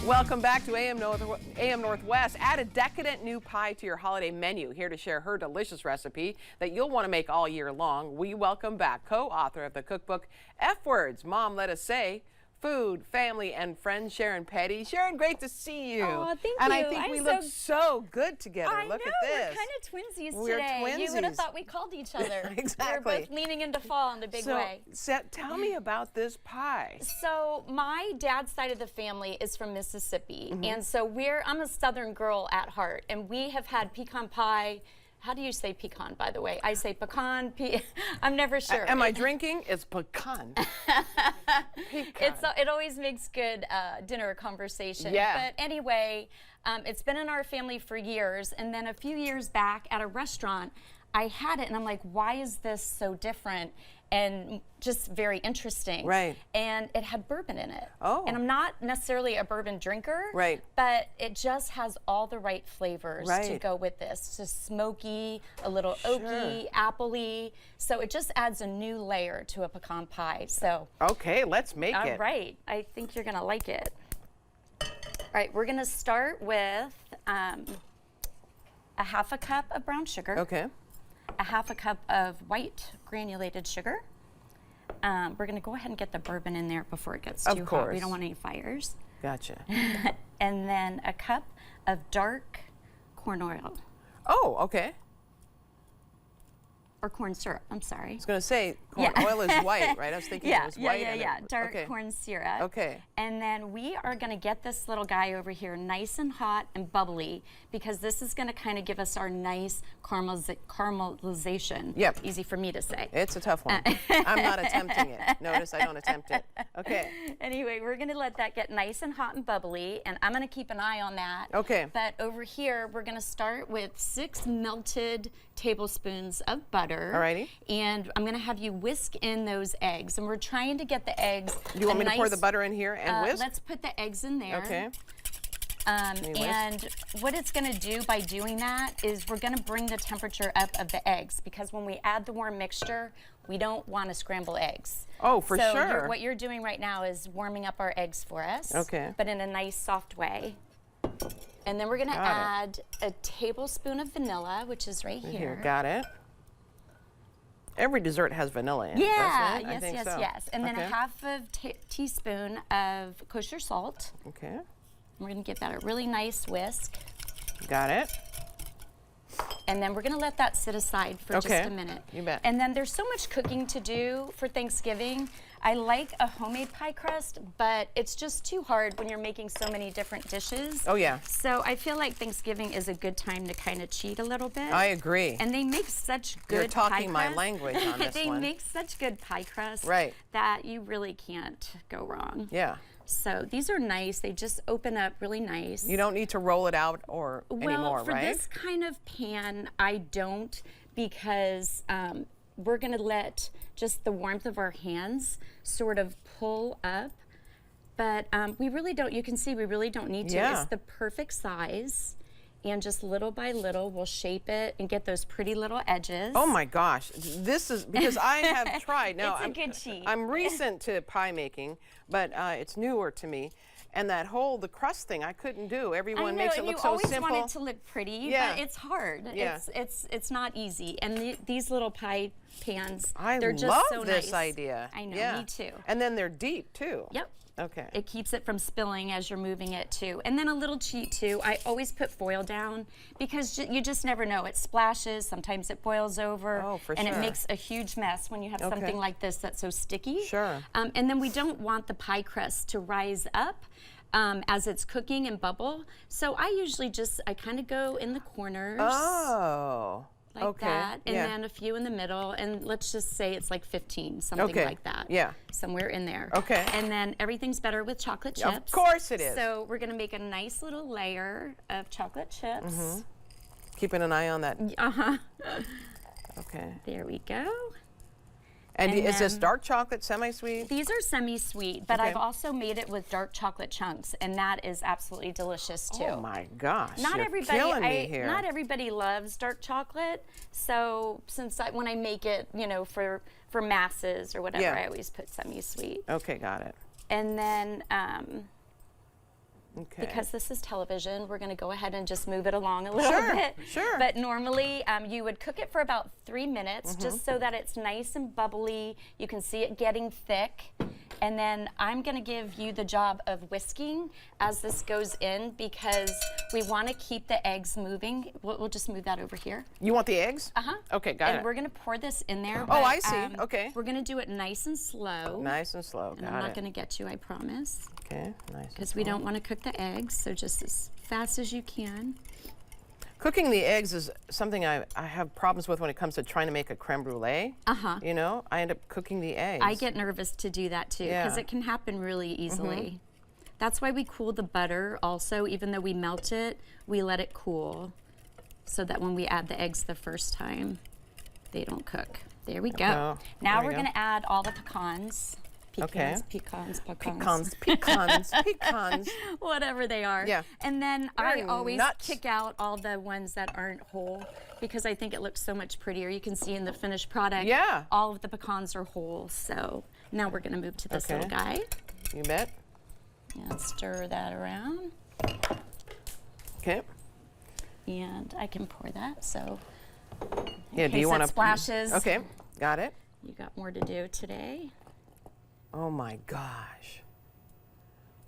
Welcome back to AM Northwest. Add a decadent new pie to your holiday menu. Here to share her delicious recipe that you'll want to make all year long, we welcome back co-author of the cookbook F Words, Mom Let Us Say, Food, Family, and Friends, Sharon Peddie. Sharon, great to see you. Oh, thank and you. I think we look so good together. Look at this. We're kind of twinsies We're today. twinsies. You would have thought we called each other. Exactly. We're both leaning into fall in a big way. So tell me about this pie. So my dad's side of the family is from Mississippi, and so I'm a Southern girl at heart, and we have had pecan pie. How do you say pecan, by the way? I say pecan. I'm never sure. Am I drinking? It's pecan. It always makes good dinner conversation. Yeah. But anyway, it's been in our family for years, and then a few years back at a restaurant, I had it, and I'm like, why is this so different? And just very interesting. Right. And it had bourbon in it. Oh. And I'm not necessarily a bourbon drinker. Right. But it just has all the right flavors to go with this. It's just smoky, a little oaky, appley. So it just adds a new layer to a pecan pie. So. Okay, let's make it. All right. I think you're gonna like it. All right, we're gonna start with a half a cup of brown sugar. Okay. A half a cup of white granulated sugar. We're going to go ahead and get the bourbon in there before it gets too hot. We don't want any fires. Gotcha. And then a cup of dark corn oil. Oh, okay. Or corn syrup, I'm sorry. I was going to say corn oil is white, right? I was thinking it was white. Yeah. Dark corn syrup. Okay. And then we are going to get this little guy over here nice and hot and bubbly, because this is going to kind of give us our nice caramelization. Yep. Easy for me to say. It's a tough one. I'm not attempting it. Notice I don't attempt it. Okay. Anyway, we're going to let that get nice and hot and bubbly, and I'm going to keep an eye on that. Okay. But over here, we're going to start with 6 melted tablespoons of butter. Alrighty. And I'm going to have you whisk in those eggs. And we're trying to get the eggs. Do you want me to pour the butter in here and whisk? Let's put the eggs in there. Okay. And what it's going to do by doing that is we're going to bring the temperature up of the eggs, because when we add the warm mixture, we don't want to scramble eggs. Oh, for sure. So what you're doing right now is warming up our eggs for us. Okay. But in a nice soft way. And then we're going to add a tablespoon of vanilla, which is right here. Got it. Every dessert has vanilla in it, yeah, doesn't it? I think so. yes. And then a half of teaspoon of kosher salt. Okay. We're going to give that a really nice whisk. Got it. And then we're going to let that sit aside for just a minute. You bet. And then there's so much cooking to do for Thanksgiving. I like a homemade pie crust, but it's just too hard when you're making so many different dishes. Oh, yeah. So I feel like Thanksgiving is a good time to kind of cheat a little bit. I agree. And they make such good You're talking pie my crust. language on this They one. make such good pie crust that you really can't go wrong. Yeah. So these are nice. They just open up really nice. You don't need to roll it out anymore, Well, for right? this kind of pan, I don't, because we're going to let just the warmth of our hands sort of pull up. But we really don't, you can see we really don't need to. Yeah. It's the perfect size. And just little by little, we'll shape it and get those pretty little edges. Oh my gosh, this is, because I have tried. Now, It's a good cheat. I'm recent to pie making, but it's newer to me. And that the crust thing, I couldn't do. Everyone makes it look so simple. You always want it to look pretty, but it's hard. Yeah. It's not easy. And these little pie pans, I they're just love so this nice. idea. I know, yeah. me too. And then they're deep too. Yep. Okay. It keeps it from spilling as you're moving it too. And then a little cheat too, I always put foil down, because you just never know. It splashes, sometimes it boils over, and it makes a huge mess when you have something like this that's so sticky. Sure. And then we don't want the pie crust to rise up as it's cooking and bubble. So I usually I kind of go in the corners. Oh. Like that, and then a few in the middle, and let's just say it's like 15, something like that. Yeah. Somewhere in there. Okay. And then everything's better with chocolate chips. Of course it is. So we're gonna make a nice little layer of chocolate chips. Mm-hmm. Keeping an eye on that. Uh-huh. Okay. There we go. And is this dark chocolate, semi-sweet? These are semi-sweet, but I've also made it with dark chocolate chunks, and that is absolutely delicious too. Oh my gosh! Not you're everybody. killing me here. Not everybody loves dark chocolate, so when I make it, for masses or whatever, I always put semi-sweet. Okay, got it. And then Okay. because this is television, we're going to go ahead and just move it along a little bit. Sure. But normally you would cook it for about 3 minutes just so that it's nice and bubbly. You can see it getting thick. And then I'm going to give you the job of whisking as this goes in because we want to keep the eggs moving. We'll just move that over here. You want the eggs? Uh-huh. Okay, got it. And we're going to pour this in there. Oh, but, I see. Okay. We're going to do it nice and slow. Nice and slow. And I'm not going to get you, I promise. Okay, nice. Because we don't want to cook the eggs, so just as fast as you can. Cooking the eggs is something I have problems with when it comes to trying to make a creme brulee. Uh-huh. You know, I end up cooking the eggs. I get nervous to do that too, because it can happen really easily. That's why we cool the butter also. Even though we melt it, we let it cool so that when we add the eggs the first time, they don't cook. There we go. Oh, now we're going to add all the pecans. Pecans, Pecans. Whatever they are. Yeah. And then I always nuts. kick out all the ones that aren't whole because I think it looks so much prettier. You can see in the finished product, all of the pecans are whole. So now we're going to move to this little guy. You bet. And stir that around. Okay. And I can pour that. So Yeah, do you want to splashes? Okay, got it. You got more to do today. Oh my gosh.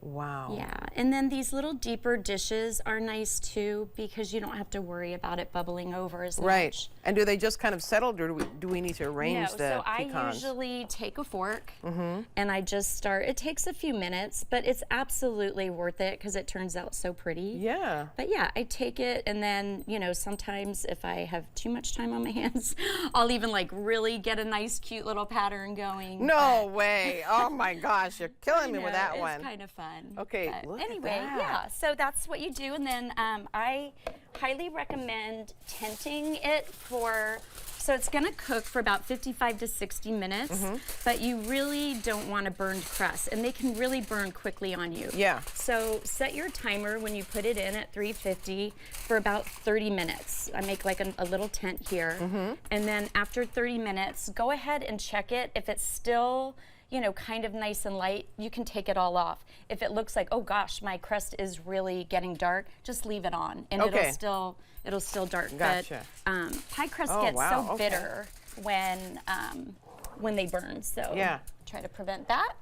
Wow. Yeah, and then these little deeper dishes are nice too because you don't have to worry about it bubbling over as much. Right. And do they just kind of settle, or do we need to arrange the so pecans? I usually take a fork and I just start. It takes a few minutes, but it's absolutely worth it because it turns out so pretty. Yeah. But yeah, I take it, and then, you know, sometimes if I have too much time on my hands, I'll even like really get a nice cute little pattern going. No way. Oh my gosh, you're killing me with that one. It's kind of fun. Okay, But look anyway, at that. yeah, so that's what you do, and then I highly recommend tenting it for, so it's gonna cook for about 55 to 60 minutes, but you really don't want a burned crust, and they can really burn quickly on you. Yeah. So set your timer when you put it in at 350 for about 30 minutes. I make like a little tent here, and then after 30 minutes, go ahead and check it. If it's still, you know, kind of nice and light, you can take it all off. If it looks like, oh gosh, my crust is really getting dark, just leave it on, and it'll still dark. Gotcha. But pie crust gets so bitter when they burn. So try to prevent that.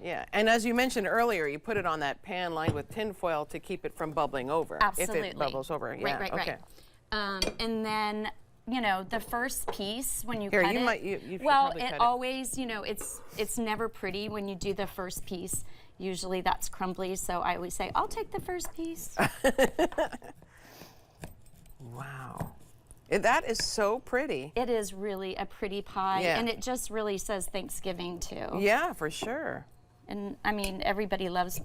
Yeah, and as you mentioned earlier, you put it on that pan lined with tin foil to keep it from bubbling over. Absolutely. If it bubbles over. Yeah. Right. And then, you know, the first piece when you Here, cut you it. might, you should well, probably it cut always, you know, it's never pretty when you do the first piece. Usually that's crumbly, so I always say, I'll take the first piece. Wow. That is so pretty. It is really a pretty pie, and it just really says Thanksgiving too. Yeah, for sure. And I mean, everybody loves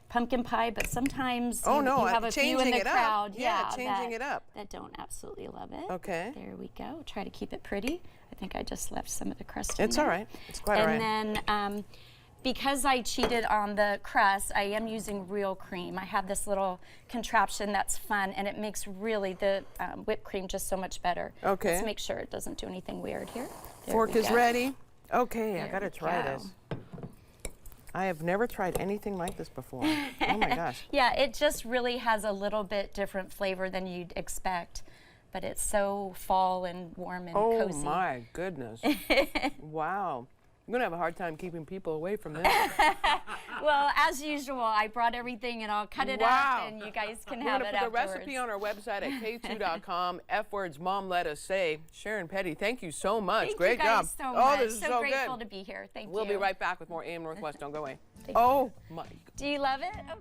pumpkin pie, but sometimes you have a few in changing the it up. crowd, Yeah, changing it up. that don't absolutely love it. Okay. There we go. Try to keep it pretty. I think I just left some of the crust in It's there. all right. It's quite all right. And then because I cheated on the crust, I am using real cream. I have this little contraption that's fun, and it makes really the whipped cream just so much better. Okay. Let's make sure it doesn't do anything weird here. There Fork we is go. ready. Okay, There I gotta we try go. this. I have never tried anything like this before. Oh my gosh. Yeah, it just really has a little bit different flavor than you'd expect, but it's so fall and warm and cozy. Oh my goodness. Wow. I'm gonna have a hard time keeping people away from this. Well, as usual, I brought everything and I'll cut it up and you guys can have it We're gonna put the afterwards. recipe on our website at k2.com. F words Mom Let Us Say. Sharon Peddie, thank you so much. Great job. Thank you guys so Oh, much. this is so grateful good. to be here. Thank you. We'll be right back with more AM Northwest. Don't go away. Thank you. Oh my. Do you love it? Oh.